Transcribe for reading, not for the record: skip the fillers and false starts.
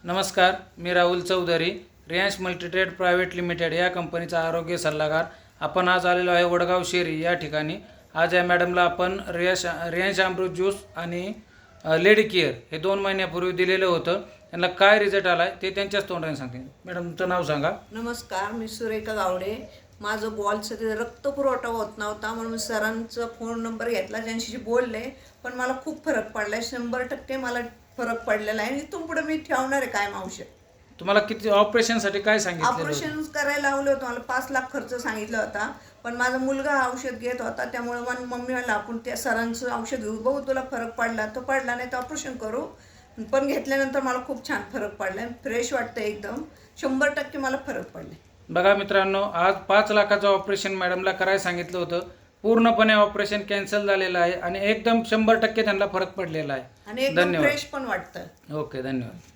नमस्कार, मी Rahul Chaudhari, Riyansh multitrade private limited या कंपनीचा आरोग्य सल्लागार. आपण आज आलेलो आहे वडगाव शेरी या ठिकाणी. आज या मॅडमला आपण रियांश अमृत ज्यूस आणि लेडी केअर हे 2 महिन्यापूर्वी दिलेलं होतं. त्यांना काय रिझल्ट आला आहे ते त्यांच्याच तोंडाने सांगतील. मॅडम तुमचं नाव सांगा. नमस्कार, मी सुरेखा गावडे. माझं बॉलचं ते रक्तपुरवठा होत नव्हता म्हणून सरांचा फोन नंबर घेतला, त्यांच्याशी बोलले. पण मला खूप फरक पडला आहे, 100% मला फरक पडलेला आहे. इथून पुढे मी ठेवणार आहे कायम औषध. तुम्हाला किती ऑपरेशनसाठी काय सांगितलं? ऑपरेशन करायला लावलं होतं मला, 5 लाख खर्च सांगितला होता. पण माझा मुलगा औषध घेत होता, त्यामुळे मला मम्मी म्हणलं आपण त्या सरांचं औषध घेऊ, बघू तुला फरक पडला तो पडला, नाही तर ऑपरेशन करू. पण घेतल्यानंतर मला खूप छान फरक पडला आहे, फ्रेश वाटतं एकदम. 100% मला फरक पडले. बघा मित्रांनो, आज 5 लाखाचं ऑपरेशन मॅडमला करायला सांगितलं होतं. पूर्णपणे ऑपरेशन कॅन्सल झालेलं आहे आणि एकदम 100% त्यांना फरक पडलेला आहे. आणि एकदम फ्रेश पण वाटतं. ओके, धन्यवाद.